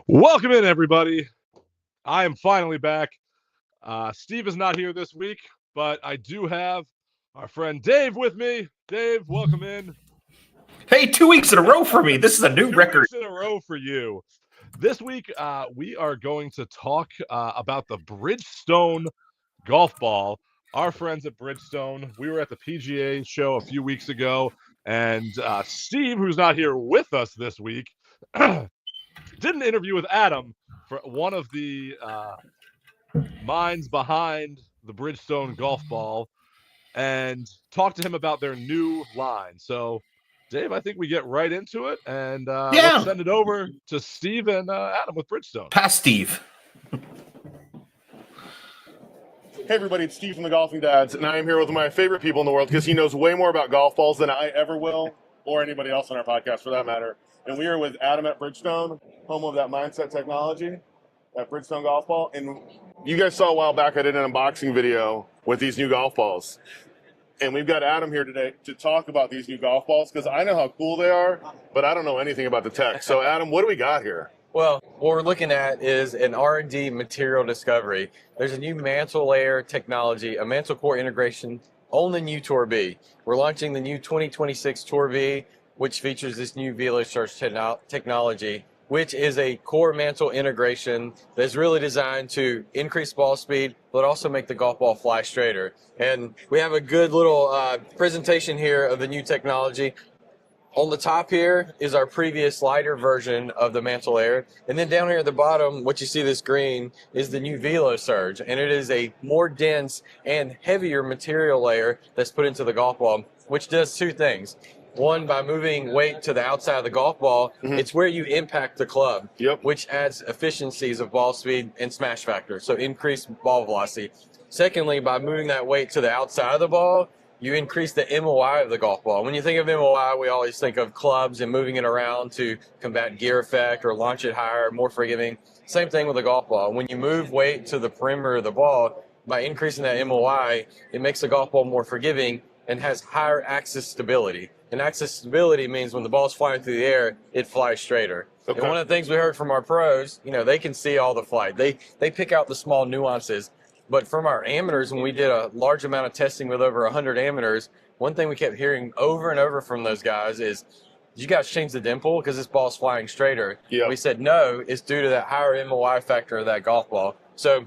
Welcome in, everybody. I am finally back. Steve is not here this week, but I do have our friend Dave with me. Dave, welcome in. Hey, 2 weeks in a row for me. This is a new 2 record. weeks in a row for you. This week, we are going to talk about the Bridgestone golf ball. Our friends at Bridgestone, we were at the PGA show a few weeks ago, and Steve, who's not here with us this week, did an interview with Adam, for one of the minds behind the Bridgestone golf ball, and talked to him about their new line. So, Dave, I think we get right into it, and let's send it over to Steve and Adam with Bridgestone. Pass Steve. Hey everybody, it's Steve from the Golfing Dads, and I am here with my favorite people in the world because he knows way more about golf balls than I ever will, or anybody else on our podcast for that matter. And we are with Adam at Bridgestone, home of that mindset technology at Bridgestone golf ball. And you guys saw a while back I did an unboxing video with these new golf balls. And we've got Adam here today to talk about these new golf balls because I know how cool they are, but I don't know anything about the tech. So Adam, what do we got here? Well, what we're looking at is an R&D material discovery. There's a new mantle layer technology, a mantle core integration on the new Tour B. We're launching the new 2026 Tour B, which features this new Velo Surge technology, which is a core mantle integration that's really designed to increase ball speed, but also make the golf ball fly straighter. And we have a good little presentation here of the new technology. On the top here is our previous lighter version of the mantle layer. And then down here at the bottom, what you see this green is the new Velo Surge. And it is a more dense and heavier material layer that's put into the golf ball, which does two things. One, by moving weight to the outside of the golf ball, it's where you impact the club, which adds efficiencies of ball speed and smash factor, so increased ball velocity. Secondly, by moving that weight to the outside of the ball, you increase the MOI of the golf ball. When you think of MOI, we always think of clubs and moving it around to combat gear effect or launch it higher, more forgiving. Same thing with the golf ball. When you move weight to the perimeter of the ball, by increasing that MOI, it makes the golf ball more forgiving and has higher axis stability. And axis stability means when the ball's flying through the air, it flies straighter. Okay. And one of the things we heard from our pros, they can see all the flight. They pick out the small nuances. But from our amateurs, when we did a large amount of testing with over 100 amateurs, one thing we kept hearing over and over from those guys is, did you guys change the dimple because this ball's flying straighter? Yep. We said, no, it's due to that higher MOI factor of that golf ball. So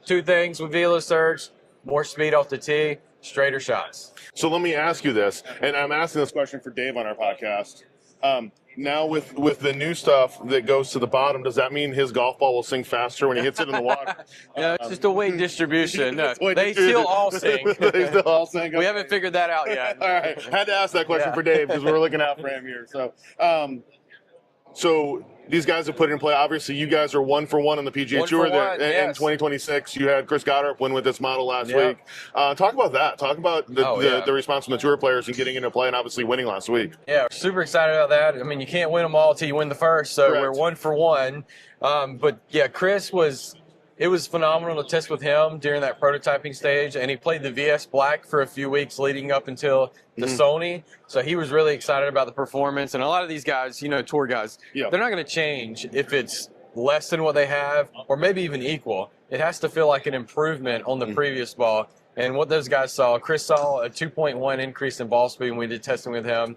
two things with Velo Surge, more speed off the tee, straighter shots. So let me ask you this, and I'm asking this question for Dave on our podcast. Now with the new stuff that goes to the bottom, does that mean his golf ball will sink faster when he hits it in the water? No, it's just a weight distribution. No, they still all sink. They still all sink. We haven't figured that out yet. All right, had to ask that question for Dave because we were looking out for him here. So these guys have put it in play. Obviously, you guys are 1 for 1 on the PGA Tour. In 2026, you had Chris Goddard win with this model last week. Talk about that. Talk about the response from the tour players and getting into play and obviously winning last week. Yeah, we're super excited about that. I mean, you can't win them all until you win the first, so Correct. We're 1 for 1. But yeah, Chris it was phenomenal to test with him during that prototyping stage, and he played the VS Black for a few weeks leading up until the Sony. So he was really excited about the performance. And a lot of these guys, tour guys, they're not going to change if it's less than what they have or maybe even equal. It has to feel like an improvement on the previous ball. And what those guys saw, Chris saw a 2.1 increase in ball speed when we did testing with him.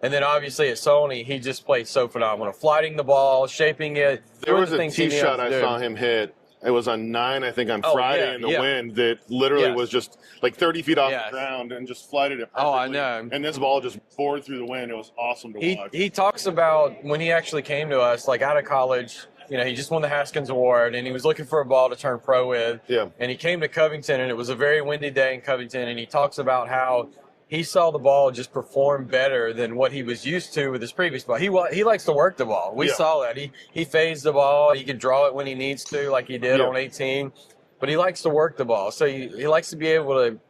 And then obviously at Sony, he just played so phenomenal, flighting the ball, shaping it. There was a tee shot I saw him hit. It was on 9, I think, on Friday in the wind that literally was just like 30 feet off the ground and just flighted it perfectly. Oh, I know. And this ball just bored through the wind. It was awesome to watch. He talks about when he actually came to us, like out of college, he just won the Haskins Award, and he was looking for a ball to turn pro with. Yeah. And he came to Covington, and it was a very windy day in Covington, and he talks about how he saw the ball just perform better than what he was used to with his previous ball. He likes to work the ball. We saw that. He phased the ball. He can draw it when he needs to, like he did on 18. But he likes to work the ball. So he likes to be able to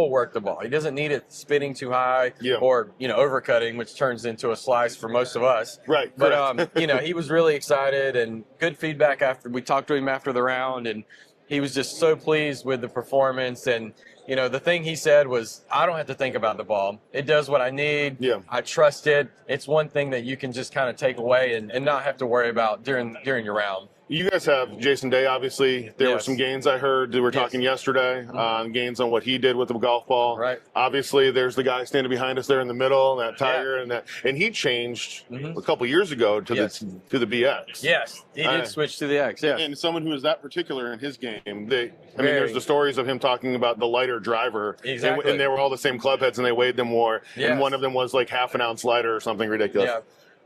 work the ball. He doesn't need it spinning too high or, overcutting, which turns into a slice for most of us. Right. But, he was really excited and good feedback after we talked to him after the round, and he was just so pleased with the performance. And the thing he said was, I don't have to think about the ball. It does what I need. Yeah. I trust it. It's one thing that you can just kind of take away and not have to worry about during your round. You guys have Jason Day, obviously. There were Yes. some gains I heard. We were Yes. talking yesterday on gains on what he did with the golf ball. Right. Obviously, there's the guy standing behind us there in the middle, that Tiger, and he changed a couple years ago to Yes. the BX. Yes, he did switch to the X. Yes. And someone who is that particular in his game, Very. there's the stories of him talking about the lighter driver. Exactly. And they were all the same club heads, and they weighed them more. Yes. And one of them was like half an ounce lighter or something ridiculous. Yeah.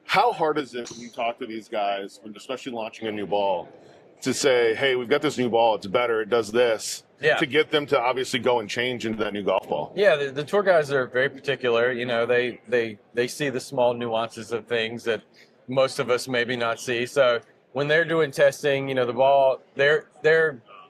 How hard is it when you talk to these guys, when especially launching a new ball, to say, hey, we've got this new ball, it's better, it does this, to get them to obviously go and change into that new golf ball? Yeah, the tour guys are very particular. They see the small nuances of things that most of us maybe not see. So when they're doing testing, the ball, they're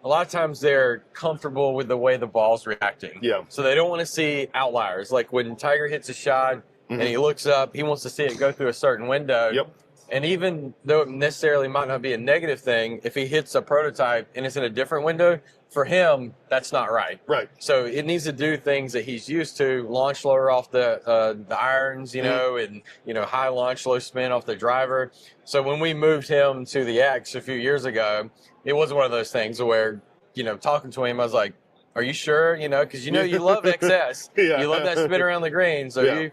a lot of times they're comfortable with the way the ball's reacting. Yeah. So they don't want to see outliers. Like when Tiger hits a shot and he looks up, he wants to see it go through a certain window. Yep. And even though it necessarily might not be a negative thing, if he hits a prototype and it's in a different window, for him, that's not right. Right. So it needs to do things that he's used to, launch lower off the irons, and, high launch, low spin off the driver. So when we moved him to the X a few years ago, it wasn't one of those things where, talking to him, I was like, are you sure? Because you love XS. Yeah. You love that spin around the green. So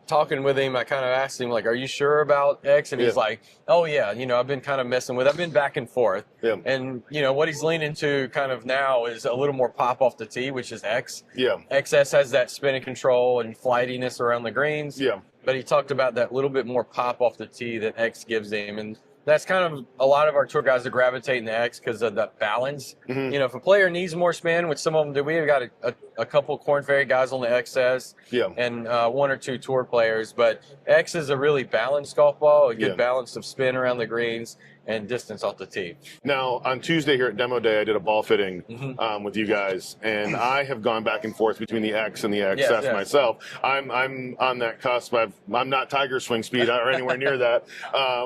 talking with him, I kind of asked him, like, are you sure about X? And he's like, oh, yeah, I've been kind of messing with it. I've been back and forth. Yeah. And, what he's leaning to kind of now is a little more pop off the tee, which is X. Yeah. XS has that spin and control and flightiness around the greens. Yeah. But he talked about that little bit more pop off the tee that X gives him. And that's kind of a lot of our tour guys that gravitate in the X because of the balance. If a player needs more spin, which some of them do, we've got a couple Corn Ferry guys on the XS and one or two tour players. But X is a really balanced golf ball, a good balance of spin around the greens and distance off the tee. Now, on Tuesday here at Demo Day, I did a ball fitting with you guys, and I have gone back and forth between the X and the XS myself. I'm on that cusp. I'm not Tiger swing speed or anywhere near that.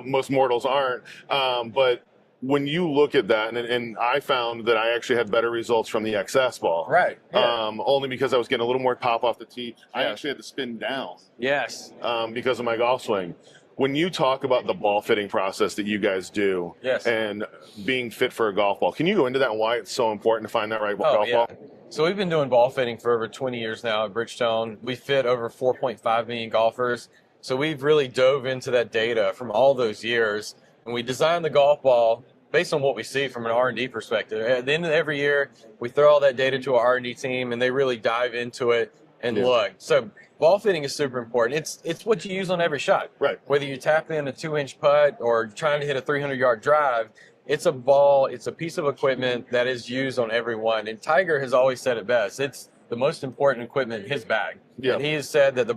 Most mortals aren't. But when you look at that, and I found that I actually had better results from the XS ball. Right. Yeah. Only because I was getting a little more pop off the tee. I actually had to spin down. Yes. Because of my golf swing. When you talk about the ball fitting process that you guys do and being fit for a golf ball, can you go into that and why it's so important to find that right golf ball? So we've been doing ball fitting for over 20 years now at Bridgestone. We fit over 4.5 million golfers. So we've really dove into that data from all those years, and we designed the golf ball based on what we see from an R&D perspective. At the end of every year, we throw all that data to our R&D team, and they really dive into it and look. So ball fitting is super important. It's what you use on every shot. Right. Whether you tap in a 2-inch putt or trying to hit a 300-yard drive, it's a ball, it's a piece of equipment that is used on every one. And Tiger has always said it best. It's the most important equipment in his bag. Yeah. And he has said that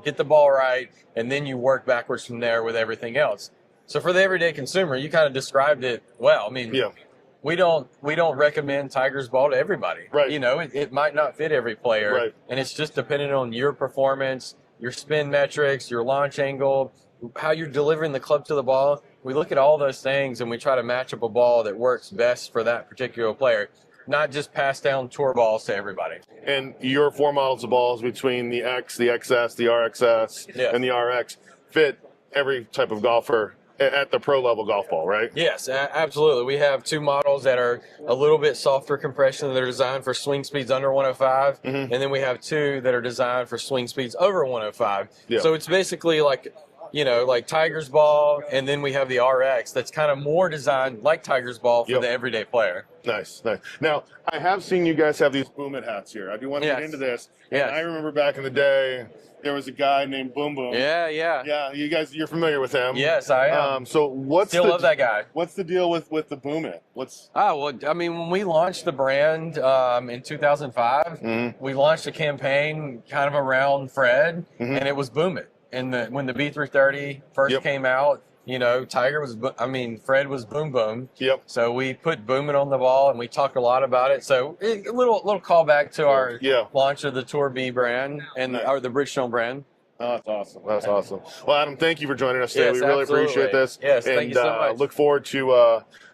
get the ball right, and then you work backwards from there with everything else. So for the everyday consumer, you kind of described it well. I mean, we don't recommend Tiger's ball to everybody. Right. It might not fit every player. Right. And it's just dependent on your performance, your spin metrics, your launch angle, how you're delivering the club to the ball. We look at all those things and we try to match up a ball that works best for that particular player, not just pass down tour balls to everybody. And your 4 models of balls between the X, the XS, the RXS, and the RX fit every type of golfer at the pro level golf ball, right? Yes, absolutely. We have 2 models that are a little bit softer compression that are designed for swing speeds under 105, and then we have 2 that are designed for swing speeds over 105. So it's basically like Tiger's ball, and then we have the RX that's kind of more designed like Tiger's ball for the everyday player. Nice. Now, I have seen you guys have these Boom It hats here. I do want to get into this. And I remember back in the day, there was a guy named Boom Boom. Yeah. Yeah, you're familiar with him. Yes, I am. So love that guy. What's the deal with the Boom It? When we launched the brand in 2005, we launched a campaign kind of around Fred, and it was Boom It. And when the B330 first came out, Fred was Boom Boom. Yep. So we put Boom It on the ball, and we talked a lot about it. So a little callback to our launch of the Tour B brand or the Bridgestone brand. Oh, that's awesome. That's awesome. Well, Adam, thank you for joining us today. Yes, we really absolutely. appreciate this. Yes, and, thank you so much. Look forward to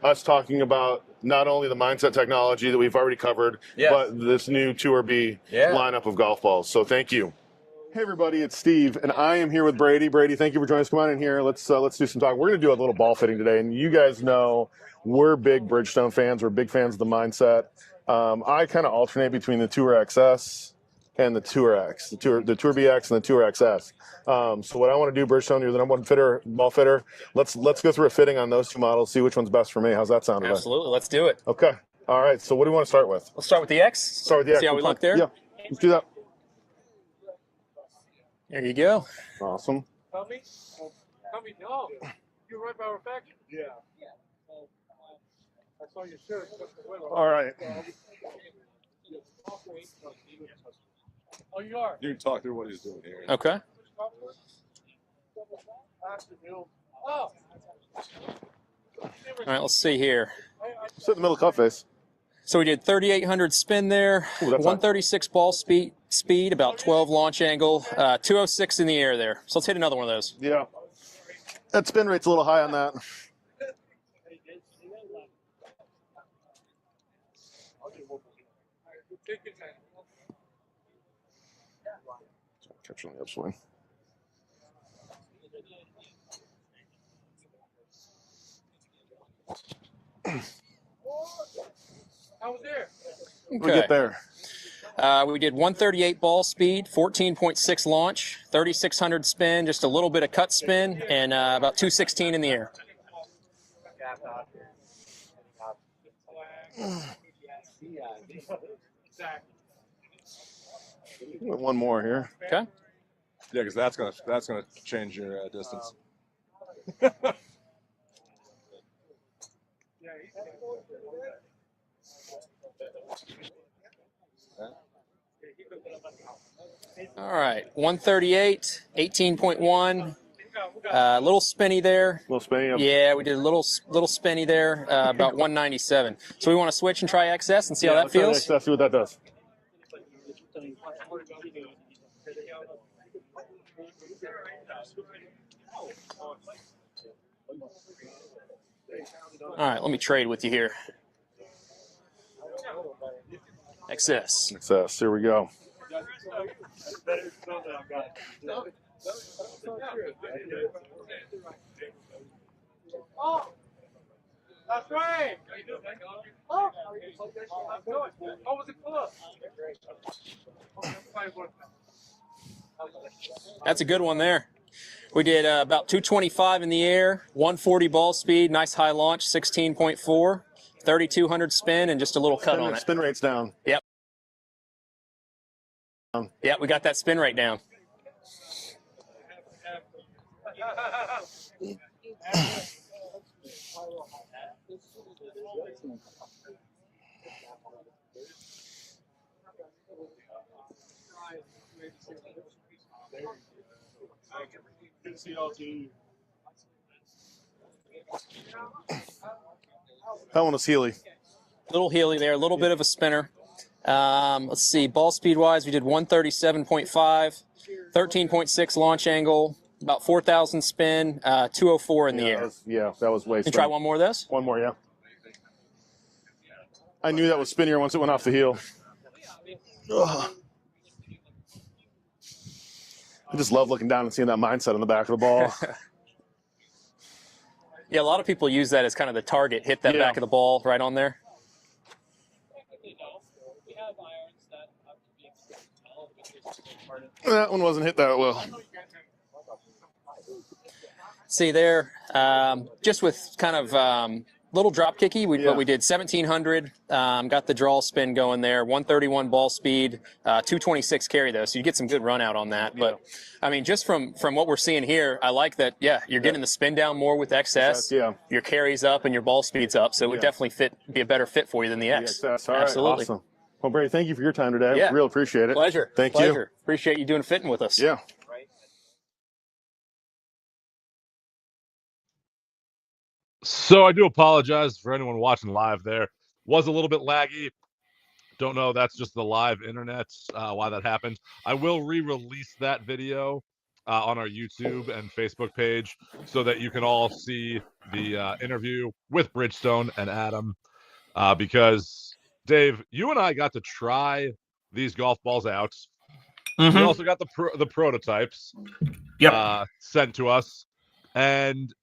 us talking about not only the mindset technology that we've already covered, Yes. but this new Tour B lineup of golf balls. So thank you. Hey everybody, it's Steve, and I am here with Brady. Brady, thank you for joining us. Come on in here. Let's do some talking. We're going to do a little ball fitting today, and you guys know we're big Bridgestone fans. We're big fans of the mindset. I kind of alternate between the Tour XS and the Tour X, the Tour BX and the Tour XS. So what I want to do, Bridgestone, you're the number one ball fitter. Let's go through a fitting on those two models, see which one's best for me. How's that sound today? Absolutely. Let's do it. Okay. All right. So what do you want to start with? Let's start with the X. Start with the X. See how we look there? Yeah. Let's do that. There you go. Awesome. Tommy, no, you're right by our factory. Yeah. I saw your shirt. All right. Oh, you are? You can talk through what he's doing here. Okay. Oh. All right, let's see here. Sit in the middle cup face. So we did 3,800 spin there, Ooh, that's 136 ball speed, about 12 launch angle, 206 in the air there. So let's hit another one of those. Yeah. That spin rate's a little high on that. Catch on the upswing. I was there. We get there. We did 138 ball speed, 14.6 launch, 3,600 spin, just a little bit of cut spin, and about 216 in the air. One more here. Okay. Yeah, because that's gonna change your distance. All right, 138, 18.1, a little spinny there. Little spinny. Yeah, we did a little spinny there, about 197. So we want to switch and try XS and see how that feels. Let's see what that does. All right, let me trade with you here. XS. XS. Here we go. Oh, that's right. Oh, how was it close? That's a good one there. We did about 225 in the air, 140 ball speed, nice high launch, 16.4, 3,200 spin, and just a little cut on it. Spin rate's down. Yep. Yeah, we got that spin rate down. That one was Healy. Little Healy there, a little bit of a spinner. Let's see, ball speed wise, we did 137.5, 13.6 launch angle, about 4,000 spin, 204 in the air. That was way. And try one more of this? One more, yeah. I knew that was spinnier once it went off the heel. Ugh. I just love looking down and seeing that mindset on the back of the ball. Yeah, a lot of people use that as kind of the target, hit that back of the ball right on there. That one wasn't hit that well. See there, just with kind of little drop kicky, but we did 1,700, got the draw spin going there, 131 ball speed, 226 carry though, so you get some good run out on that. But I mean, just from what we're seeing here, I like that. Yeah, you're getting the spin down more with XS. Yeah, your carry's up and your ball speed's up, so it would definitely be a better fit for you than the X. XS. All right, absolutely. Awesome. Well, Brady, thank you for your time today. Yeah, real appreciate it. Pleasure. Thank you. you. Appreciate you doing fitting with us. Yeah. So I do apologize for anyone watching live there. Was a little bit laggy. Don't know. That's just the live internet, why that happened. I will re-release that video on our YouTube and Facebook page so that you can all see the interview with Bridgestone and Adam. Because, Dave, you and I got to try these golf balls out. Mm-hmm. We also got the prototypes sent to us. And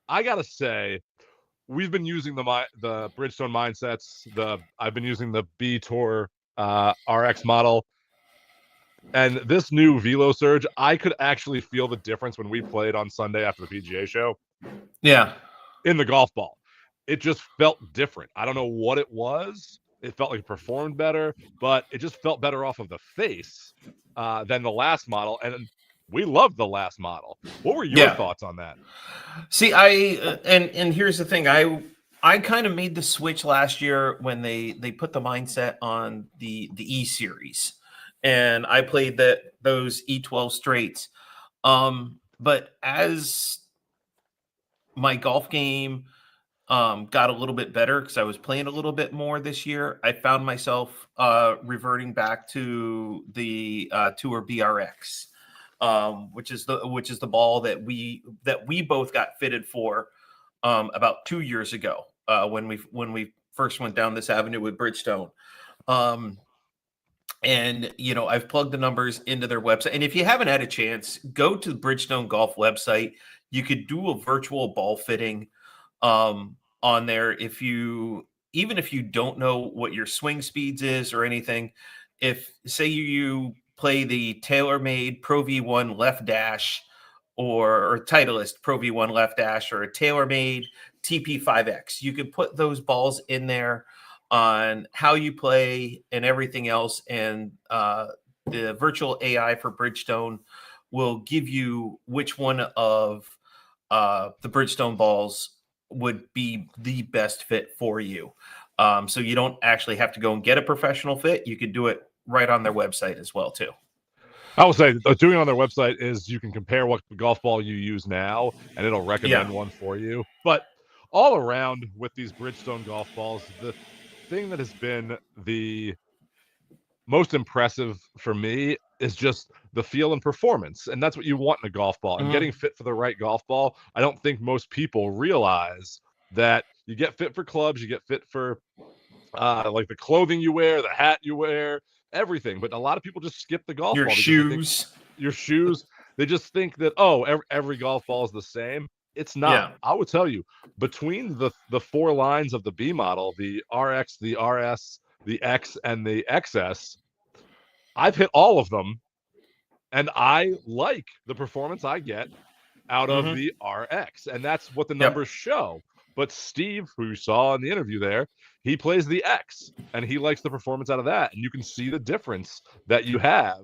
I got to say, we've been using the Bridgestone Mindsets. I've been using the B Tour RX model. And this new Velo Surge, I could actually feel the difference when we played on Sunday after the PGA show. Yeah. In the golf ball. It just felt different. I don't know what it was. It felt like it performed better, but it just felt better off of the face than the last model. And we loved the last model. What were your thoughts on that? See, and here's the thing. I kind of made the switch last year when they put the mindset on the E series, and I played those E12 straights. But as my golf game got a little bit better because I was playing a little bit more this year, I found myself reverting back to the Tour BRX, which is the ball that we both got fitted for about 2 years ago when we first went down this avenue with Bridgestone. And I've plugged the numbers into their website. And if you haven't had a chance, go to the Bridgestone Golf website. You could do a virtual ball fitting on there. Even if you don't know what your swing speeds is or anything, if say you play the TaylorMade Pro V1 left dash or Titleist Pro V1 left dash or a TaylorMade TP5X, you could put those balls in there on how you play and everything else. And the virtual AI for Bridgestone will give you which one of the Bridgestone balls would be the best fit for you. So you don't actually have to go and get a professional fit. You could do it right on their website as well, too. I will say doing it on their website is you can compare what golf ball you use now, and it'll recommend one for you. But all around with these Bridgestone golf balls, the thing that has been the most impressive for me is just the feel and performance. And that's what you want in a golf ball. And getting fit for the right golf ball, I don't think most people realize that you get fit for clubs, you get fit for like the clothing you wear, the hat you wear, everything. But a lot of people just skip the golf ball. Your shoes. They just think that, every golf ball is the same. It's not. Yeah. I would tell you, between the four lines of the B model, the RX, the RS, the X, and the XS, I've hit all of them, and I like the performance I get out of the RX, and that's what the numbers show. But Steve, who you saw in the interview there, he plays the X, and he likes the performance out of that, and you can see the difference that you have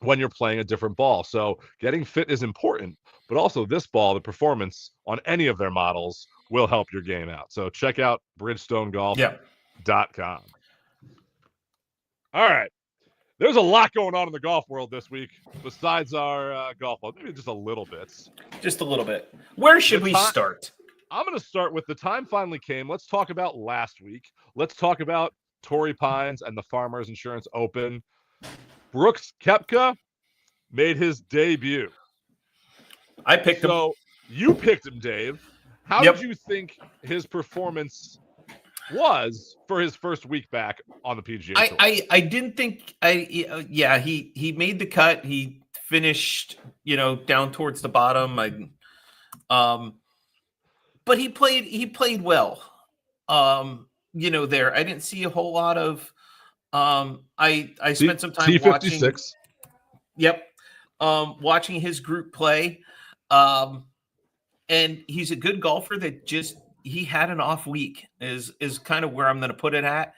when you're playing a different ball. So getting fit is important, but also this ball, the performance on any of their models will help your game out. So check out BridgestoneGolf.com. All right. There's a lot going on in the golf world this week besides our golf ball. Maybe just a little bit. Just a little bit. Where should we start? I'm going to start with the time finally came. Let's talk about last week. Let's talk about Torrey Pines and the Farmers Insurance Open. Brooks Koepka made his debut. I picked him. So you picked him, Dave. How did you think his performance was for his first week back on the PGA Tour? I didn't think he made the cut. He finished down towards the bottom. But he played well. There I didn't see a whole lot of I spent some time watching T56. Watching his group play. And he's a good golfer that he had an off week is kind of where I'm going to put it at.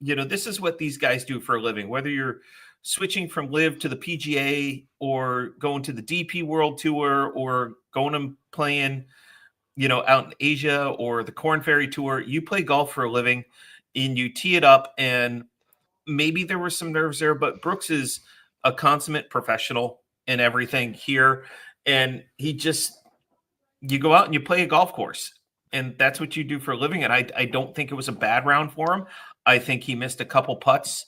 This is what these guys do for a living, whether you're switching from live to the PGA or going to the DP World Tour or going and playing, out in Asia or the Corn Ferry Tour. You play golf for a living and you tee it up, and maybe there were some nerves there, but Brooks is a consummate professional in everything here. And you go out and you play a golf course, and that's what you do for a living. And I don't think it was a bad round for him. I think he missed a couple putts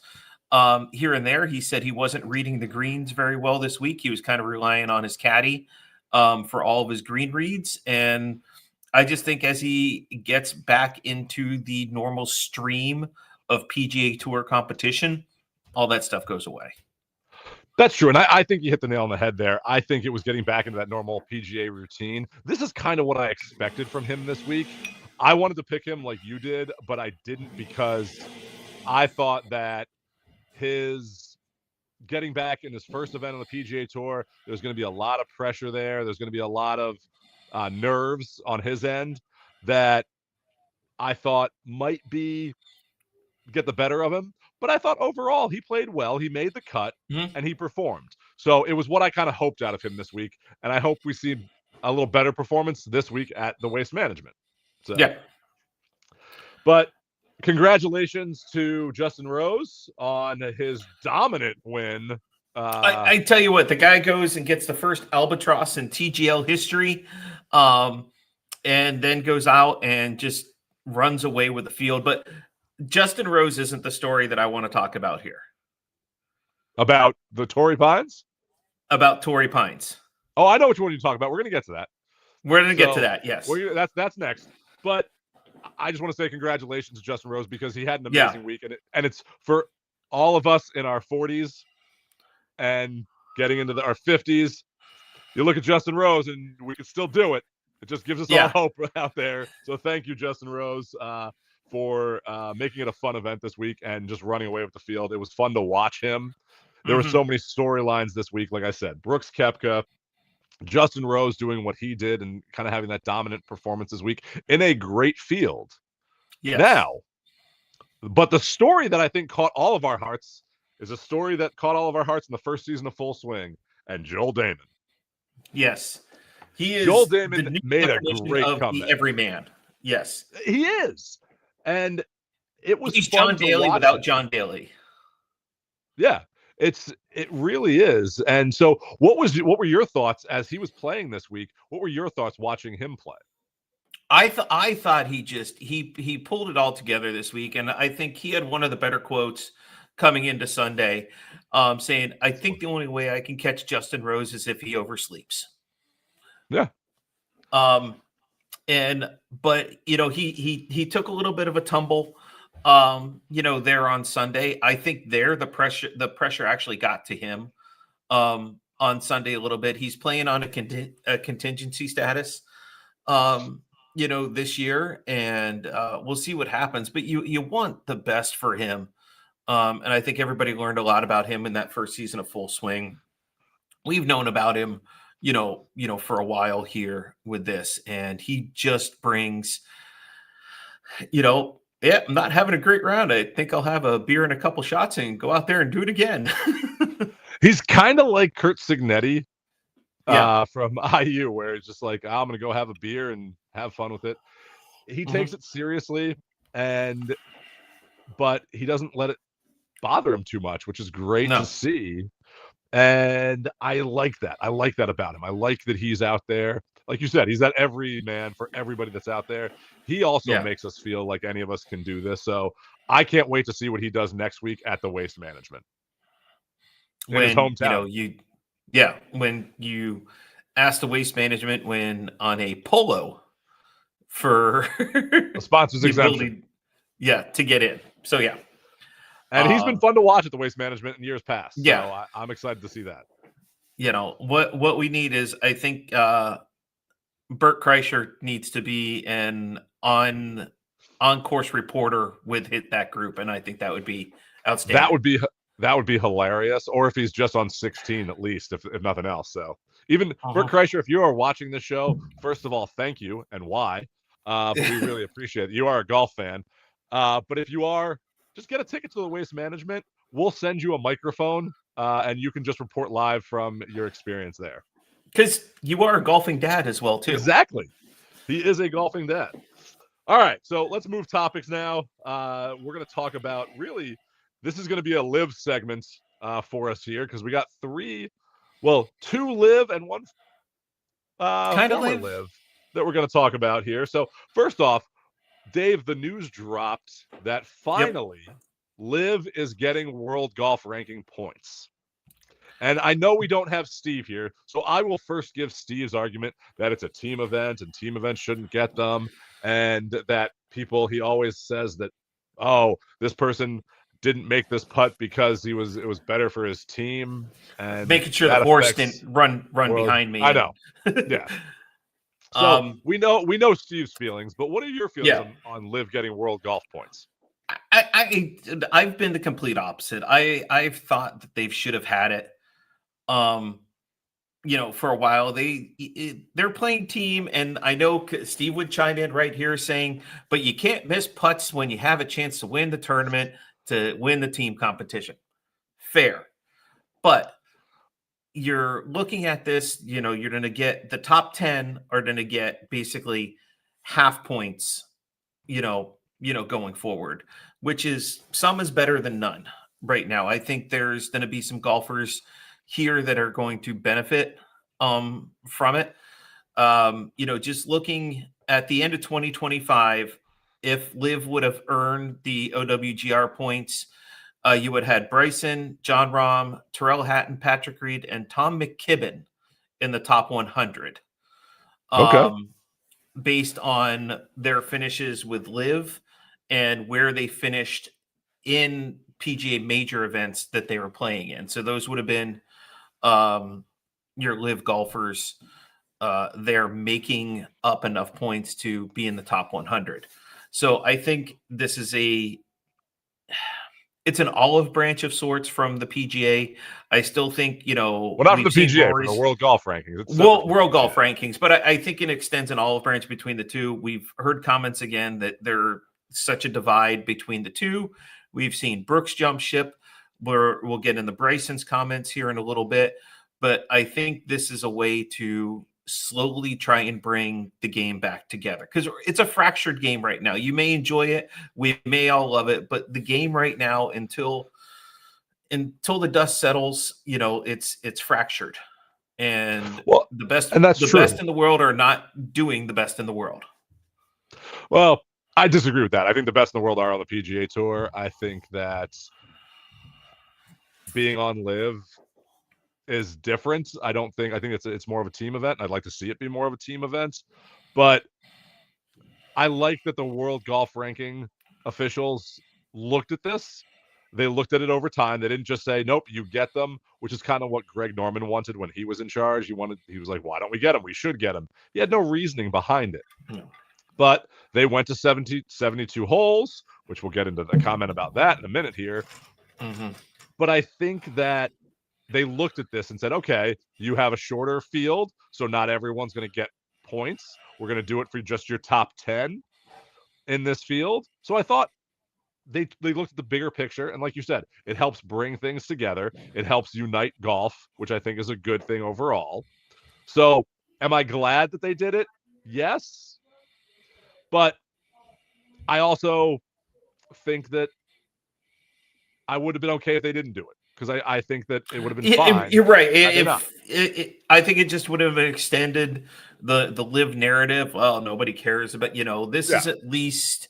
here and there. He said he wasn't reading the greens very well this week. He was kind of relying on his caddy for all of his green reads. And I just think as he gets back into the normal stream of PGA Tour competition, all that stuff goes away. That's true. And I think you hit the nail on the head there. I think it was getting back into that normal PGA routine. This is kind of what I expected from him this week. I wanted to pick him like you did, but I didn't because I thought that his getting back in his first event on the PGA Tour, there's going to be a lot of pressure there. There's going to be a lot of nerves on his end that I thought might get the better of him. But I thought overall he played well. He made the cut and he performed. So it was what I kind of hoped out of him this week. And I hope we see a little better performance this week at the Waste Management. So, yeah. But congratulations to Justin Rose on his dominant win. I tell you what, the guy goes and gets the first albatross in TGL history, and then goes out and just runs away with the field. But Justin Rose isn't the story that I want to talk about here. About the Torrey Pines? About Torrey Pines. Oh, I know which one you're talking about. We're going to get to that. We're going to get to that, yes. That's next. But I just want to say congratulations to Justin Rose because he had an amazing week. And it's for all of us in our 40s and getting into our 50s. You look at Justin Rose and we can still do it. It just gives us all hope out there. So thank you, Justin Rose, for making it a fun event this week and just running away with the field. It was fun to watch him. There were so many storylines this week. Like I said, Brooks Koepka, Justin Rose doing what he did and kind of having that dominant performance this week in a great field. Yes. Now, but the story that I think caught all of our hearts is a story that caught all of our hearts in the first season of Full Swing, and Joel Damon. Yes. He is. Joel Damon made a great comeback. Every man. Yes. He is. And it was He's fun John Daly without John Daly. Yeah. It really is. And so what were your thoughts as he was playing this week? What were your thoughts watching him play? I thought he pulled it all together this week, and I think he had one of the better quotes coming into Sunday, saying, "I think the only way I can catch Justin Rose is if he oversleeps." Yeah. But he took a little bit of a tumble. There on Sunday. I think the pressure actually got to him on Sunday a little bit. He's playing on a contingency status, this year, and we'll see what happens. But you want the best for him, and I think everybody learned a lot about him in that first season of Full Swing. We've known about him, for a while here with this, and he just brings, yeah, I'm not having a great round. I think I'll have a beer and a couple shots and go out there and do it again. He's kind of like Kurt Signetti from IU, where it's just like, I'm going to go have a beer and have fun with it. He takes it seriously, but he doesn't let it bother him too much, which is great to see. And I like that. I like that about him. I like that he's out there. Like you said, he's that every man for everybody that's out there. He also makes us feel like any of us can do this. So I can't wait to see what he does next week at the Waste Management. In his hometown. When you ask the Waste Management when on a polo for a sponsor's exemption. To get in. So and he's been fun to watch at the Waste Management in years past. Yeah. So I'm excited to see that. What we need is, I think Bert Kreischer needs to be an on-course reporter with that group, and I think that would be outstanding. That would be hilarious. Or if he's just on 16 at least, if nothing else. So even Bert Kreischer, if you are watching this show, first of all, thank you and why. But we really appreciate it. You are a golf fan. But if you are, just get a ticket to the Waste Management. We'll send you a microphone, and you can just report live from your experience there. Because you are a golfing dad as well, too. Exactly. He is a golfing dad. All right, so let's move topics now. We're going to talk about, really, this is going to be a live segment for us here because we got two live and one former live that we're going to talk about here. So first off, Dave, the news dropped that finally Liv is getting world golf ranking points. And I know we don't have Steve here, so I will first give Steve's argument that it's a team event and team events shouldn't get them, and that he always says that, oh, this person didn't make this putt because it was better for his team, and making sure the that horse affects didn't run world. behind me. I know. Yeah. So we know Steve's feelings, but what are your feelings on Liv getting world golf points? I've been the complete opposite. I've thought that they should have had it. For a while they're playing team, and I know Steve would chime in right here saying, but you can't miss putts when you have a chance to win the tournament, to win the team competition. Fair. But you're looking at this, you're going to get the top 10 are going to get basically half points, going forward, which is some is better than none right now. I think there's going to be some golfers here that are going to benefit from it. Just looking at the end of 2025, if Liv would have earned the OWGR points, you would have had Bryson, John Rahm, Terrell Hatton, Patrick Reed, and Tom McKibben in the top 100. Okay. Based on their finishes with Liv and where they finished in PGA major events that they were playing in. So those would have been your Liv golfers. They're making up enough points to be in the top 100. So I think this is it's an olive branch of sorts from the PGA. I still think, well, not from the PGA, from the World Golf Rankings. World Golf Rankings, but I think it extends an olive branch between the two. We've heard comments again that there's such a divide between the two. We've seen Brooks jump ship. We'll get in the Brysons comments here in a little bit, but I think this is a way to slowly try and bring the game back together, because it's a fractured game right now. You may enjoy it, we may all love it, but the game right now, until the dust settles, it's fractured, and the best in the world are not doing the best in the world. Well, I disagree with that. I think the best in the world are on the PGA Tour. I think that being on Liv is different. I think it's more of a team event. I'd like to see it be more of a team event, but I like that the World Golf Ranking officials looked at this. They looked at it over time. They didn't just say, nope, you get them, which is kind of what Greg Norman wanted when he was in charge. He was like, why don't we get them? We should get them. He had no reasoning behind it. No. But they went to 72 holes, which we'll get into the comment about that in a minute here. Mm-hmm. But I think that they looked at this and said, okay, you have a shorter field, so not everyone's going to get points. We're going to do it for just your top 10 in this field. So I thought they looked at the bigger picture, and like you said, it helps bring things together. It helps unite golf, which I think is a good thing overall. So am I glad that they did it? Yes. But I also think that I would have been okay if they didn't do it, because I think that it would have been fine. You're right. I think it just would have extended the Liv narrative. Well, nobody cares, but this is at least,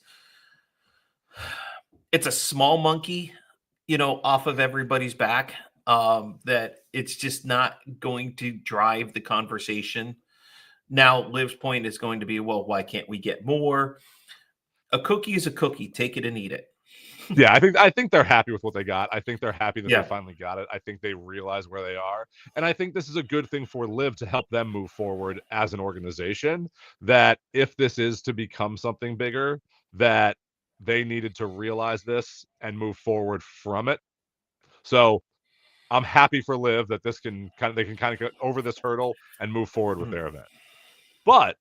it's a small monkey, off of everybody's back. That it's just not going to drive the conversation. Now, Liv's point is going to be, well, why can't we get more? A cookie is a cookie. Take it and eat it. Yeah, I think they're happy with what they got. I think they're happy that they finally got it. I think they realize where they are. And I think this is a good thing for Liv to help them move forward as an organization, that if this is to become something bigger, that they needed to realize this and move forward from it. So I'm happy for Liv that they can kind of get over this hurdle and move forward with their event. But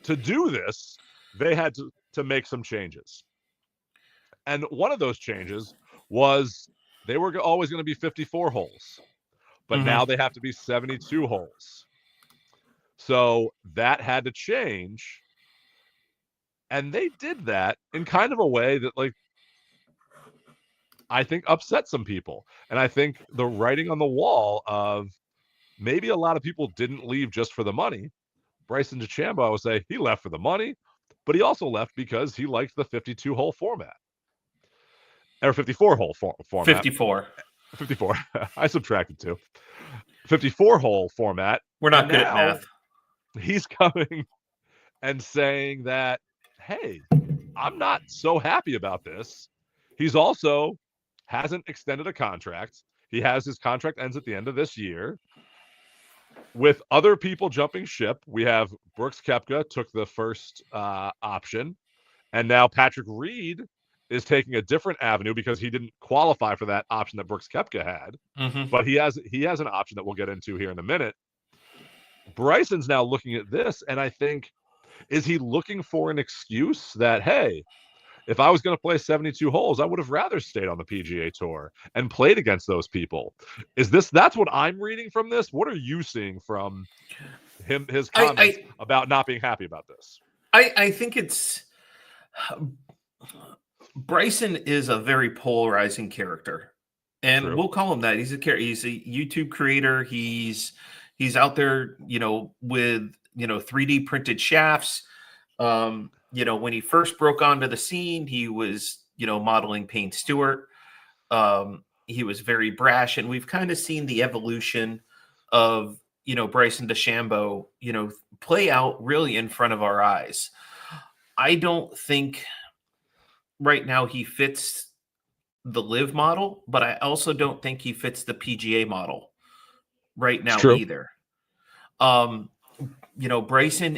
to do this, they had to make some changes. And one of those changes was they were always going to be 54 holes, but now they have to be 72 holes. So that had to change. And they did that in kind of a way that, like, I think upset some people. And I think the writing on the wall of maybe a lot of people didn't leave just for the money. Bryson DeChambeau, I would say, he left for the money, but he also left because he liked the 52-hole format. or 54 hole format. 54. 54. I subtracted 2. 54 hole format. We're not And good at now math. He's coming and saying that, hey, I'm not so happy about this. He's also hasn't extended a contract. His contract ends at the end of this year. With other people jumping ship, we have Brooks Koepka took the first option, and now Patrick Reed is taking a different avenue because he didn't qualify for that option that Brooks Koepka had. Mm-hmm. But he has an option that we'll get into here in a minute. Bryson's now looking at this, and I think, is he looking for an excuse that, hey, if I was going to play 72 holes, I would have rather stayed on the PGA Tour and played against those people? That's what I'm reading from this? What are you seeing from his comments about not being happy about this? I think it's Bryson is a very polarizing character, and True. we'll call him that. He's a YouTube creator. He's out there, with 3D printed shafts. When he first broke onto the scene, he was modeling Payne Stewart. He was very brash, and we've kind of seen the evolution of Bryson DeChambeau play out really in front of our eyes. I don't think right now he fits the live model, but I also don't think he fits the PGA model right now either. Bryson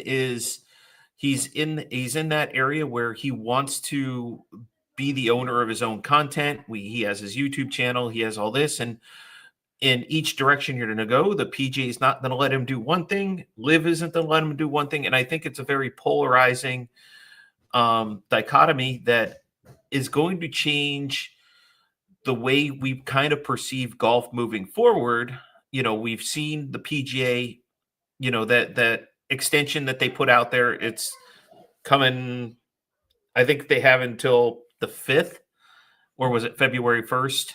he's in that area where he wants to be the owner of his own content. He has his YouTube channel, he has all this, and in each direction you're going to go, the PGA is not going to let him do one thing. Live isn't going to let him do one thing. And I think it's a very polarizing dichotomy that is going to change the way we kind of perceive golf moving forward. We've seen the PGA, that extension that they put out there. It's coming. I think they have until the 5th, or was it February 1st?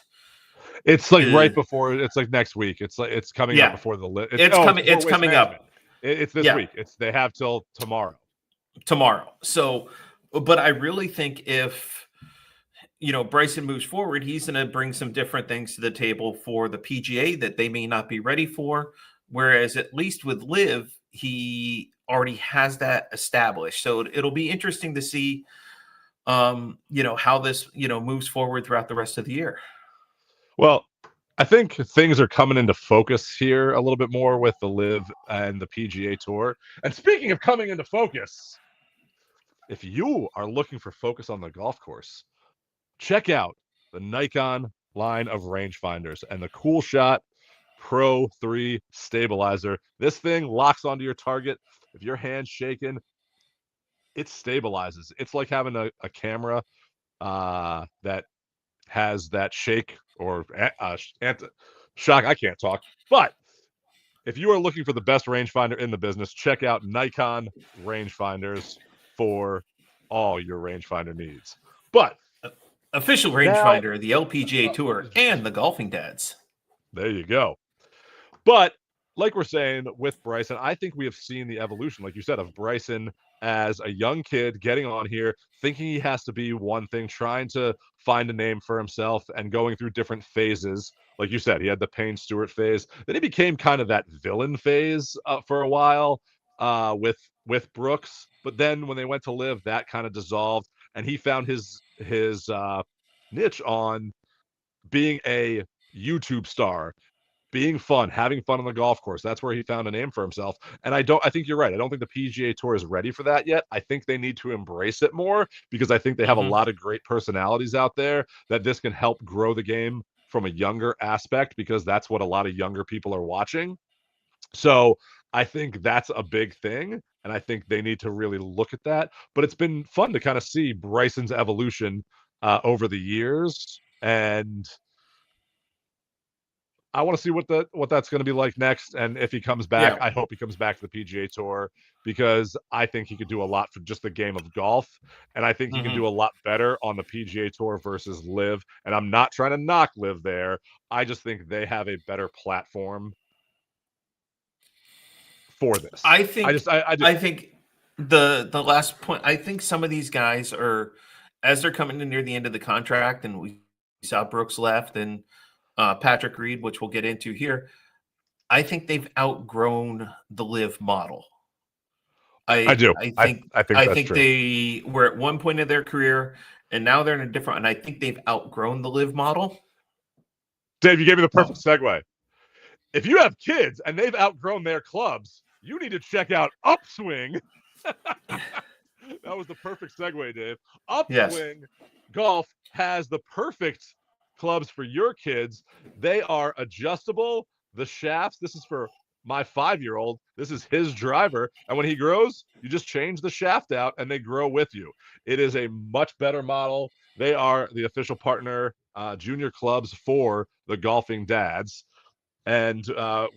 It's like right before. It's like next week. It's coming up before the list. It's coming up. It's this week. They have till tomorrow. So, but I really think if Bryson moves forward, he's going to bring some different things to the table for the PGA that they may not be ready for. Whereas at least with Liv, he already has that established. So it'll be interesting to see, how this moves forward throughout the rest of the year. Well, I think things are coming into focus here a little bit more with the Liv and the PGA Tour. And speaking of coming into focus, if you are looking for focus on the golf course, check out the Nikon line of rangefinders and the Cool Shot Pro 3 stabilizer. This thing locks onto your target. If your hand's shaking, it stabilizes. It's like having a camera that has that shake or shock. I can't talk. But if you are looking for the best rangefinder in the business, check out Nikon rangefinders for all your rangefinder needs. But official rangefinder of the LPGA Tour and the Golfing Dads. There you go. But like we're saying with Bryson, I think we have seen the evolution, like you said, of Bryson as a young kid getting on here, thinking he has to be one thing, trying to find a name for himself and going through different phases. Like you said, he had the Payne Stewart phase. Then he became kind of that villain phase for a while with Brooks. But then when they went to Live, that kind of dissolved, and he found his niche on being a YouTube star, being fun, having fun on the golf course. That's where he found a name for himself. And I think you're right. I don't think the PGA Tour is ready for that yet. I think they need to embrace it more because I think they have a lot of great personalities out there that this can help grow the game from a younger aspect, because that's what a lot of younger people are watching. So I think that's a big thing. And I think they need to really look at that. But it's been fun to kind of see Bryson's evolution over the years. And I want to see what that's going to be like next. And if he comes back, I hope he comes back to the PGA Tour, because I think he could do a lot for just the game of golf. And I think he can do a lot better on the PGA Tour versus Live. And I'm not trying to knock Live there. I just think they have a better platform for this. I think the last point, I think some of these guys are, as they're coming in near the end of the contract, and we saw Brooks left and Patrick Reed, which we'll get into here. I think they've outgrown the live model. I do. I think true. they were at one point of their career and now they're in a different, and I think they've outgrown the live model. Dave, you gave me the perfect segue. If you have kids and they've outgrown their clubs, you need to check out Upswing. That was the perfect segue, Dave. Upswing Golf has the perfect clubs for your kids. They are adjustable. The shafts, this is for my 5-year-old. This is his driver. And when he grows, you just change the shaft out and they grow with you. It is a much better model. They are the official partner junior clubs for the Golfing Dads. And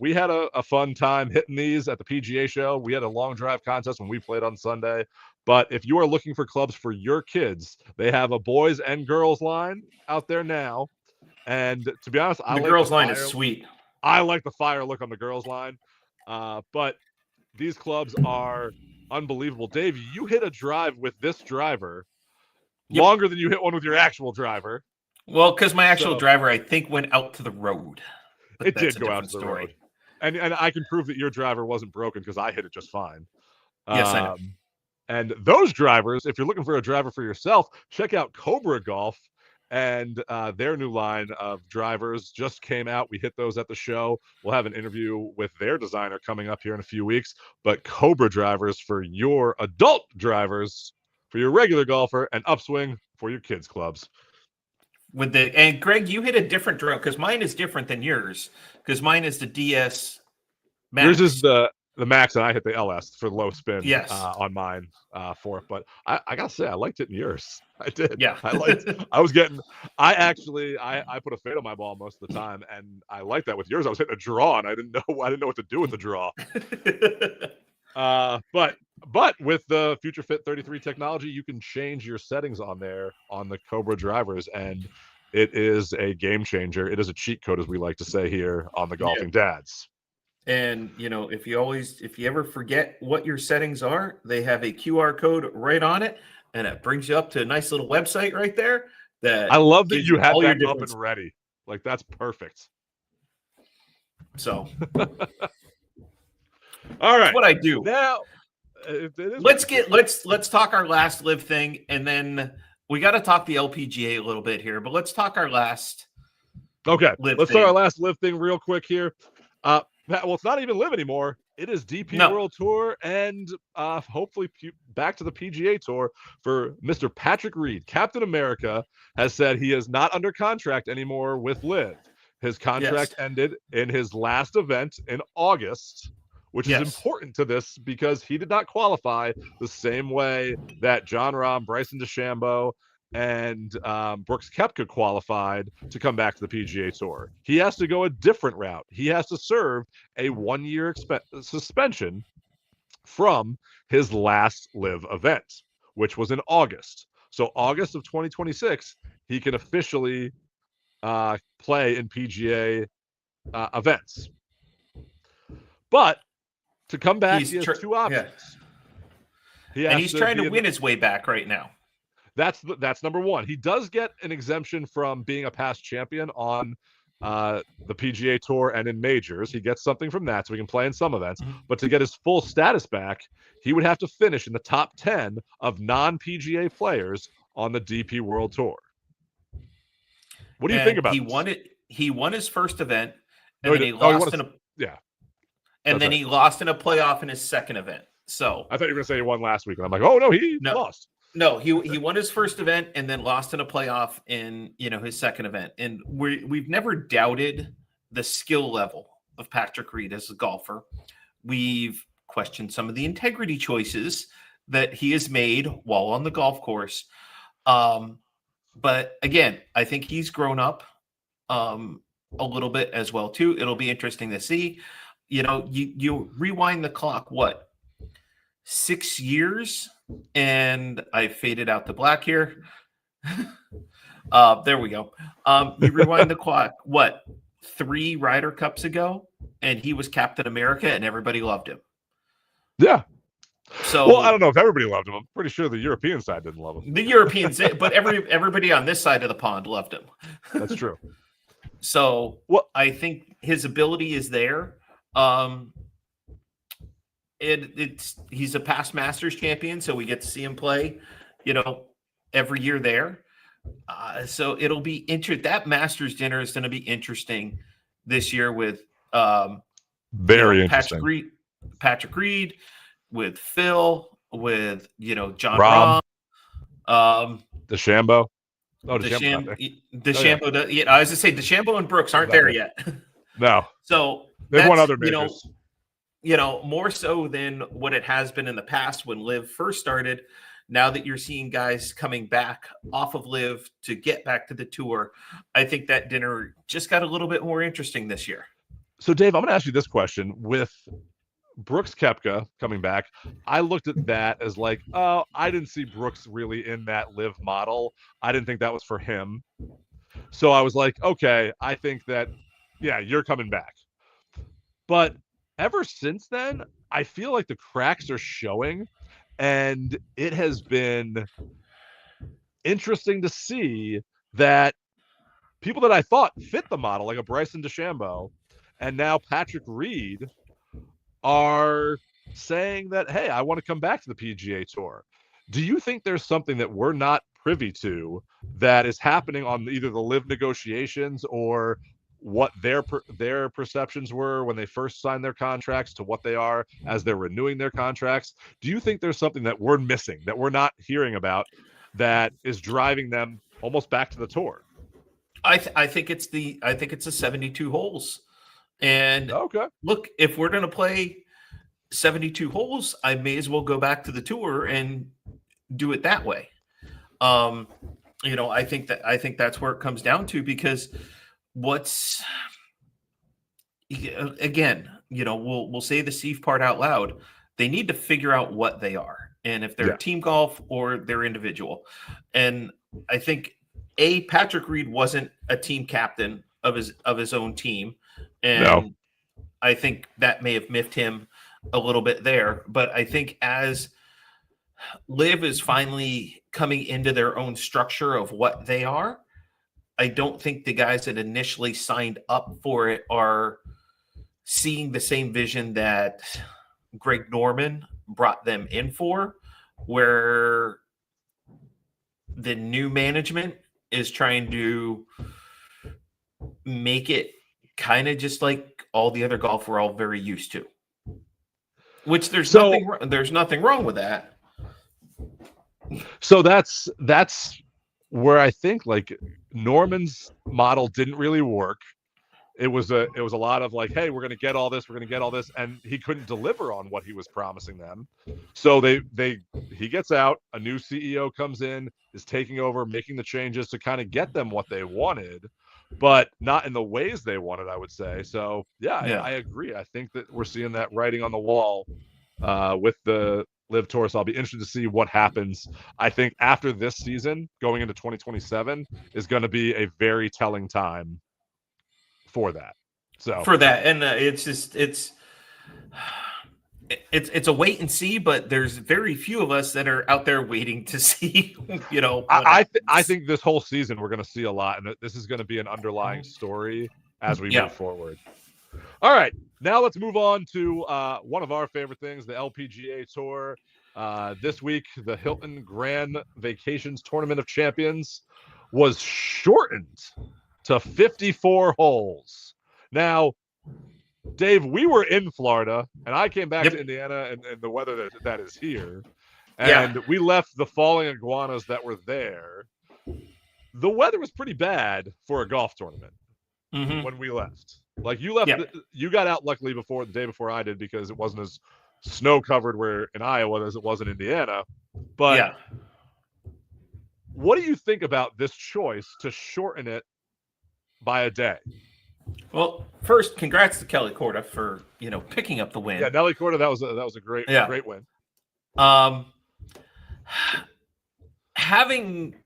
we had a fun time hitting these at the PGA show. We had a long drive contest when we played on Sunday. But if you are looking for clubs for your kids, they have a boys and girls line out there now. And to be honest, the girls line is sweet. I like the fire look on the girls line. But these clubs are unbelievable. Dave, you hit a drive with this driver longer than you hit one with your actual driver. Well, because my actual driver, I think, went out to the road. It did go out to the road. And I can prove that your driver wasn't broken because I hit it just fine. Yes, I know. And those drivers, if you're looking for a driver for yourself, check out Cobra Golf. And their new line of drivers just came out. We hit those at the show. We'll have an interview with their designer coming up here in a few weeks. But Cobra drivers for your adult drivers, for your regular golfer, and Upswing for your kids' clubs. And Greg, you hit a different drive because mine is different than yours. Because mine is the DS Max. Yours is the Max, and I hit the LS for low spin. Yes. On mine for it. But I gotta say, I liked it in yours. I did. Yeah. I put a fade on my ball most of the time, and I liked that with yours. I was hitting a draw, and I didn't know what to do with the draw. But with the Future Fit 33 technology, you can change your settings on there on the Cobra drivers, and it is a game changer. It is a cheat code, as we like to say here on the Golfing Dads. And if you ever forget what your settings are, they have a QR code right on it, and it brings you up to a nice little website right there. That I love that you had that up difference. and ready. Like, that's perfect. So, all right, that's what I do now. Let's talk our last live thing, and then we got to talk the LPGA a little bit here. But let's talk our last. Okay, let's start our last live thing real quick here. Well, it's not even live anymore. It is DP World Tour and hopefully back to the PGA Tour for Mr. Patrick Reed. Captain America has said he is not under contract anymore with LIV. His contract ended in his last event in August, which is important to this because he did not qualify the same way that Jon Rahm, Bryson DeChambeau, and Brooks Koepka qualified to come back to the PGA Tour. He has to go a different route. He has to serve a 1-year suspension from his last LIV event, which was in August. So August of 2026, he can officially play in PGA events. But to come back, he has two options. And he's trying to win his way back right now. That's number one. He does get an exemption from being a past champion on the PGA Tour and in majors. He gets something from that, so he can play in some events. But to get his full status back, he would have to finish in the top 10 of non-PGA players on the DP World Tour. What do you think about this? He won his first event, and then he lost he lost in a playoff in his second event. So I thought you were going to say he won last week, and I'm like, oh no, he lost. No, he won his first event and then lost in a playoff in his second event. And we've never doubted the skill level of Patrick Reed as a golfer. We've questioned some of the integrity choices that he has made while on the golf course. But again, I think he's grown up a little bit as well too. It'll be interesting to see. You rewind the clock, 6 years? And I faded out the black here. There we go. You rewind the clock, 3 Ryder Cups ago, and he was Captain America, and everybody loved him. Yeah. So, well, I don't know if everybody loved him. I'm pretty sure the European side didn't love him. the Europeans, but everybody on this side of the pond loved him. That's true. So, Well, I think his ability is there. He's a past Masters champion, so we get to see him play, every year there. So it'll be interesting. That Masters dinner is going to be interesting this year with very interesting. Patrick Reed, with Phil, with John Rahm. Rahm, DeChambeau. Oh, DeChambeau. I was going to say DeChambeau and Brooks aren't there yet. No. So they've won other majors. More so than what it has been in the past when Liv first started. Now that you're seeing guys coming back off of Liv to get back to the tour, I think that dinner just got a little bit more interesting this year. So, Dave, I'm going to ask you this question. With Brooks Koepka coming back, I looked at that as like, oh, I didn't see Brooks really in that Liv model. I didn't think that was for him. So I was like, okay, I think that, yeah, you're coming back. But ever since then, I feel like the cracks are showing. And it has been interesting to see that people that I thought fit the model, like a Bryson DeChambeau, and now Patrick Reed, are saying that, hey, I want to come back to the PGA Tour. Do you think there's something that we're not privy to that is happening on either the Liv negotiations or what their perceptions were when they first signed their contracts to what they are as they're renewing their contracts? Do you think there's something that we're missing, that we're not hearing about, that is driving them almost back to the tour? I think it's the 72 holes. And okay, look, if we're going to play 72 holes, I may as well go back to the tour and do it that way. I think that's where it comes down to, because we'll say the Steve part out loud. They need to figure out what they are, and if they're team golf or they're individual. And I think Patrick Reed wasn't a team captain of his own team, and I think that may have miffed him a little bit there. But I think as Liv is finally coming into their own structure of what they are, I don't think the guys that initially signed up for it are seeing the same vision that Greg Norman brought them in for, where the new management is trying to make it kind of just like all the other golf we're all very used to. Which there's nothing wrong with that. So that's where I think like Norman's model didn't really work. It was a lot of like, hey, we're going to get all this, and he couldn't deliver on what he was promising them. So he gets out, a new CEO comes in, is taking over, making the changes to kind of get them what they wanted, but not in the ways they wanted, I would say. So I agree. I think that we're seeing that writing on the wall with the Liv Tour. So I'll be interested to see what happens. I think after this season, going into 2027, is going to be a very telling time for that. And it's a wait and see, but there's very few of us that are out there waiting to see. I think this whole season we're going to see a lot, and this is going to be an underlying story as we move forward. All right, now let's move on to one of our favorite things, the LPGA Tour. This week, the Hilton Grand Vacations Tournament of Champions was shortened to 54 holes. Now, Dave, we were in Florida, and I came back to Indiana and the weather that is here. And we left the falling iguanas that were there. The weather was pretty bad for a golf tournament when we left. Like you left, you got out luckily the day before I did, because it wasn't as snow covered where in Iowa as it was in Indiana. But what do you think about this choice to shorten it by a day? Well, first, congrats to Kelly Korda for picking up the win. Yeah, Nelly Korda, that was a great win. Having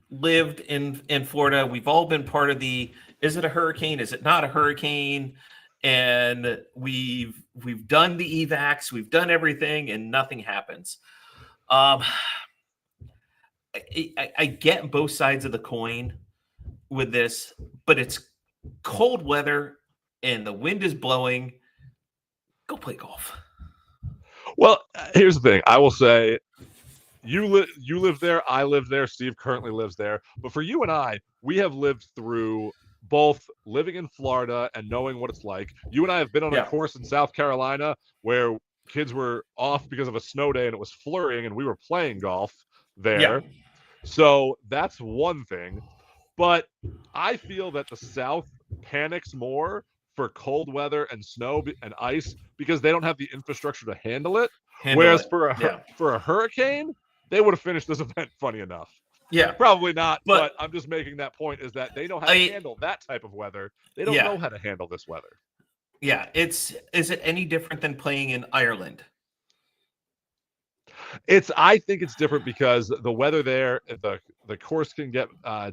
lived in Florida, we've all been part of the, is it a hurricane? Is it not a hurricane? and we've done the evacs, we've done everything, and nothing happens. I get both sides of the coin with this, but it's cold weather and the wind is blowing. Go play golf. Well, here's the thing. I will say, you live there. I live there. Steve currently lives there. But for you and I, we have lived through both living in Florida and knowing what it's like. You and I have been on a course in South Carolina where kids were off because of a snow day and it was flurrying and we were playing golf there. Yeah. So that's one thing. But I feel that the South panics more for cold weather and snow and ice because they don't have the infrastructure to handle it. Whereas for a hurricane, they would have finished this event, funny enough. Yeah. Probably not, but I'm just making that point is that they know how to handle that type of weather. They don't know how to handle this weather. Yeah. Is it any different than playing in Ireland? I think it's different because the weather there, the course can get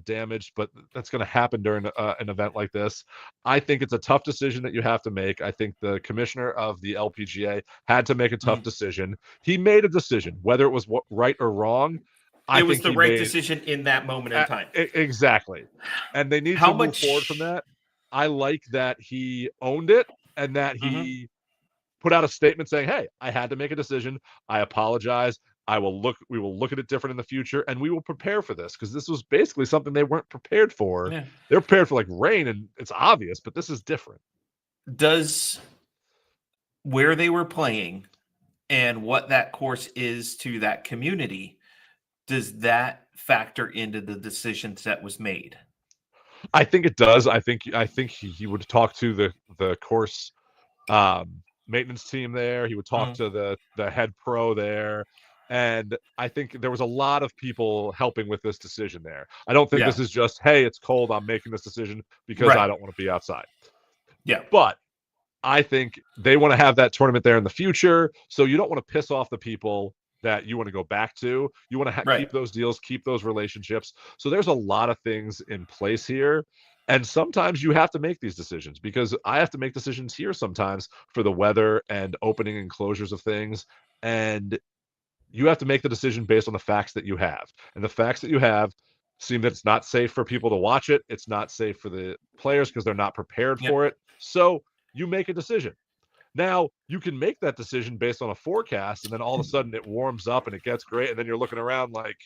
damaged, but that's going to happen during an event like this. I think it's a tough decision that you have to make. I think the commissioner of the LPGA had to make a tough decision. He made a decision, whether it was right or wrong. It was the right decision in that moment in time. Exactly. And they need to move forward from that. I like that he owned it and that he put out a statement saying, hey, I had to make a decision. I apologize. We will look at it different in the future and we will prepare for this because this was basically something they weren't prepared for. Yeah. They're prepared for like rain and it's obvious, but this is different. Does where they were playing and what that course is to that community, does that factor into the decisions that was made? I think it does. I think he would talk to the course maintenance team there. He would talk to the head pro there. And I think there was a lot of people helping with this decision there. I don't think this is just, hey, it's cold, I'm making this decision because I don't want to be outside. Yeah. But I think they want to have that tournament there in the future. So you don't want to piss off the people that you want to go back to. You want to keep those deals, keep those relationships. So there's a lot of things in place here. And sometimes you have to make these decisions because I have to make decisions here sometimes for the weather and opening and closures of things. And you have to make the decision based on the facts that you have. And the facts that you have seem that it's not safe for people to watch it. It's not safe for the players because they're not prepared for it. So you make a decision. Now, you can make that decision based on a forecast, and then all of a sudden it warms up and it gets great, and then you're looking around like...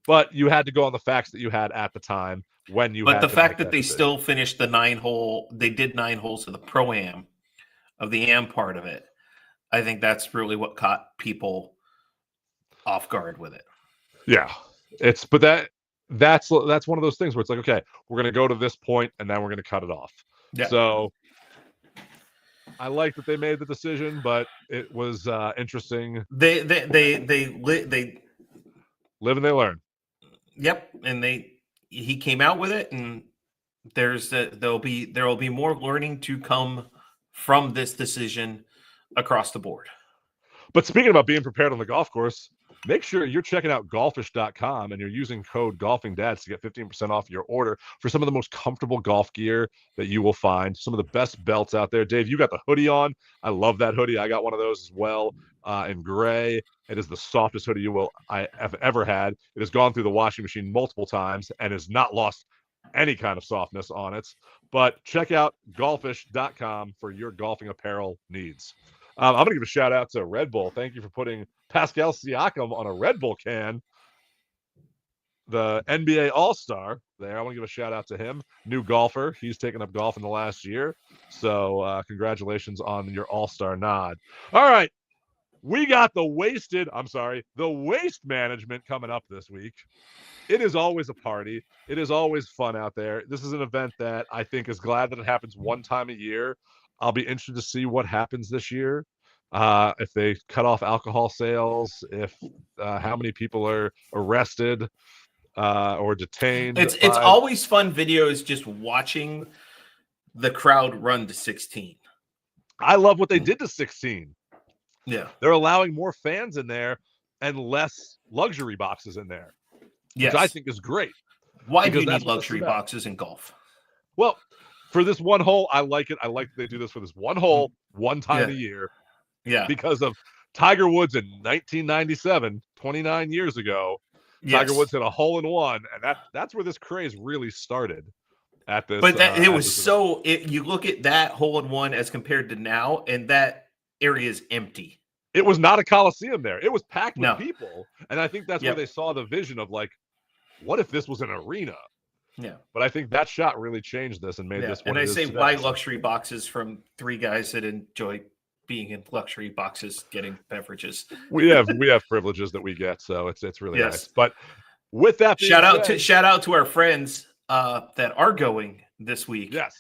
But you had to go on the facts that you had at the time when you had the fact that they decision. still finished the 9-hole, they did 9 holes of the Pro-Am, of the Am part of it. I think that's really what caught people off guard with it. Yeah. That's one of those things where it's like, okay, we're going to go to this point and then we're going to cut it off. Yeah. So I like that they made the decision, but it was interesting. They live and they learn. Yep, and he came out with it, and there will be more learning to come from this decision across the board. But speaking about being prepared on the golf course, make sure you're checking out golfish.com and you're using code GolfingDads to get 15% off your order for some of the most comfortable golf gear that you will find. Some of the best belts out there. Dave, you got the hoodie on. I love that hoodie. I got one of those as well in gray. It is the softest hoodie I have ever had. It has gone through the washing machine multiple times and has not lost any kind of softness on it. But check out golfish.com for your golfing apparel needs. I'm going to give a shout out to Red Bull. Thank you for putting Pascal Siakam on a Red Bull can. The NBA All-Star there. I want to give a shout out to him. New golfer. He's taken up golf in the last year. So congratulations on your All-Star nod. All right. We got the waste management coming up this week. It is always a party. It is always fun out there. This is an event that I think is glad that it happens one time a year. I'll be interested to see what happens this year. If they cut off alcohol sales, if how many people are arrested or detained. It's always fun videos just watching the crowd run to 16. I love what they did to 16. Yeah. They're allowing more fans in there and less luxury boxes in there. Yes. Which I think is great. Why do you need luxury boxes in golf? Well, for this one hole, I like it. I like that they do this for this one hole, one time a year. Yeah. Because of Tiger Woods in 1997, 29 years ago. Tiger Woods hit a hole-in-one, and that's where this craze really started. At this, but it was you look at that hole-in-one as compared to now, and that area is empty. It was not a coliseum there. It was packed with people, and I think that's where they saw the vision of like, what if this was an arena? Yeah. But I think that shot really changed this and made this one. And I say, why luxury boxes from three guys that enjoy being in luxury boxes getting beverages? We have privileges that we get, so it's really nice. But with that, shout out to our friends that are going this week. Yes.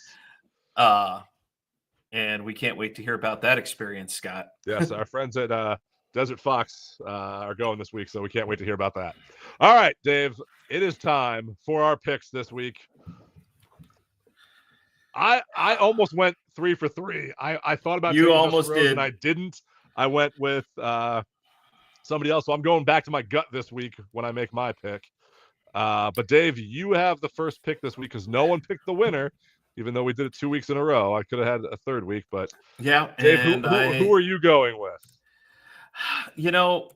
And we can't wait to hear about that experience, Scott. Yes, our friends at Desert Fox are going this week, so we can't wait to hear about that. All right, Dave, it is time for our picks this week. I almost went 3 for 3. I thought about you almost did, and I didn't. I went with somebody else, so I'm going back to my gut this week when I make my pick. But Dave, you have the first pick this week because no one picked the winner, even though we did it 2 weeks in a row. I could have had a third week, but Dave, who are you going with? You know,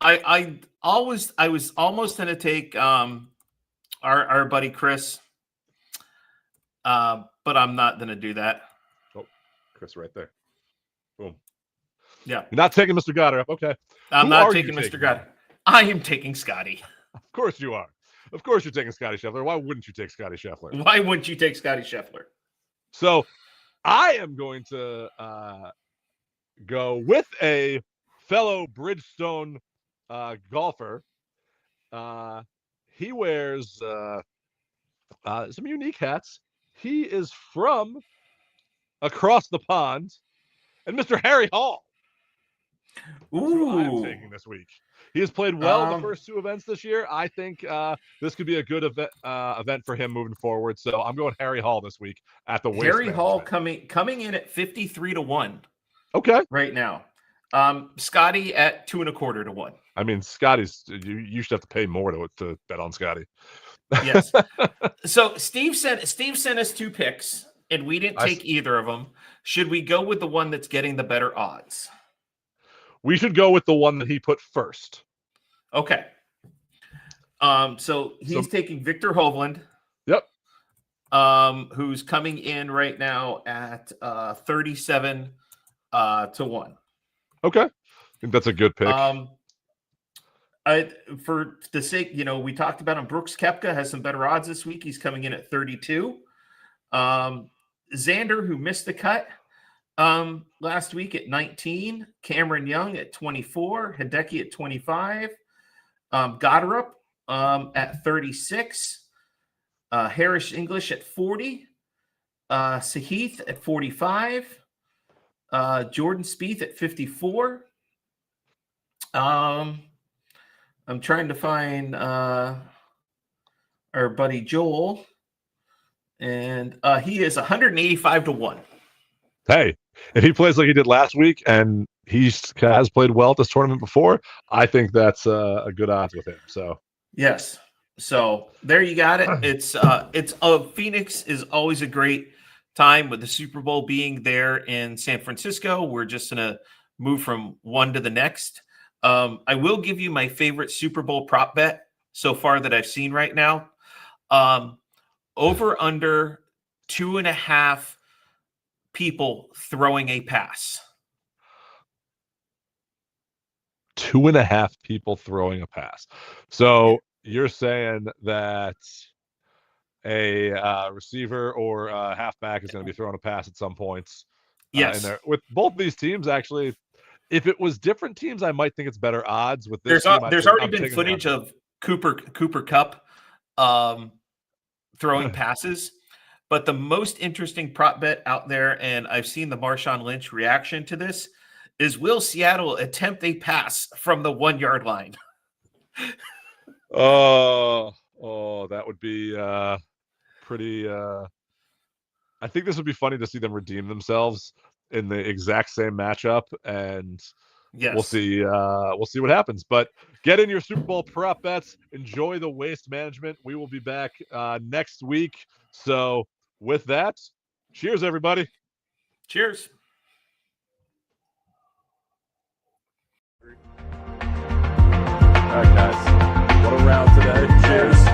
I was almost going to take our buddy Chris, but I'm not going to do that. Oh, Chris, right there. Boom. Yeah, you're not taking Mr. Goddard. Okay, I'm not taking Mr. Goddard. I am taking Scotty. Of course you are. Of course you're taking Scotty Scheffler. Why wouldn't you take Scotty Scheffler? Why wouldn't you take Scotty Scheffler? So I am going to go with a fellow Bridgestone golfer. He wears some unique hats. He is from across the pond, and Mr. Harry Hall. Ooh. I'm taking this week. He has played well the first 2 events this year. I think this could be a good event for him moving forward. So I'm going Harry Hall this week at the Waste Harry Hall event. coming in at 53-1. Okay, right now. Scotty at 2.25 to 1. I mean, Scotty's you should have to pay more to bet on Scotty. Yes. So Steve sent us 2 picks, and we didn't take either of them. Should we go with the one that's getting the better odds? We should go with the one that he put first. Okay. So he's taking Victor Hovland. Yep. Who's coming in right now at 37 to 1. Okay. I think that's a good pick. For the sake, we talked about him. Brooks Koepka has some better odds this week. He's coming in at 32. Xander, who missed the cut last week at 19. Cameron Young at 24. Hideki at 25. Goddard at 36. Harris English at 40. Sahith at 45. Jordan Spieth at 54. I'm trying to find our buddy Joel, and he is 185 to 1. Hey, if he plays like he did last week and he has played well at this tournament before, I think that's a good odds with him. So yes, so there you got it. It's Phoenix is always a great time with the Super Bowl being there in San Francisco. We're just gonna move from one to the next. I will give you my favorite Super Bowl prop bet so far that I've seen right now. Over under 2.5 people throwing a pass. 2.5 people throwing a pass. So you're saying that a receiver or a halfback is going to be throwing a pass at some points. Yes. With both these teams, actually, if it was different teams, I might think it's better odds. With this, there's already been footage of Cooper Kupp throwing passes, but the most interesting prop bet out there, and I've seen the Marshawn Lynch reaction to this, is will Seattle attempt a pass from the 1 yard line? Oh, that would be pretty. I think this would be funny to see them redeem themselves in the exact same matchup, and yes, we'll see what happens. But get in your Super Bowl prop bets. Enjoy the waste management. We will be back next week. So with that, Cheers, everybody. Cheers. All right, guys. What a round today. Cheers.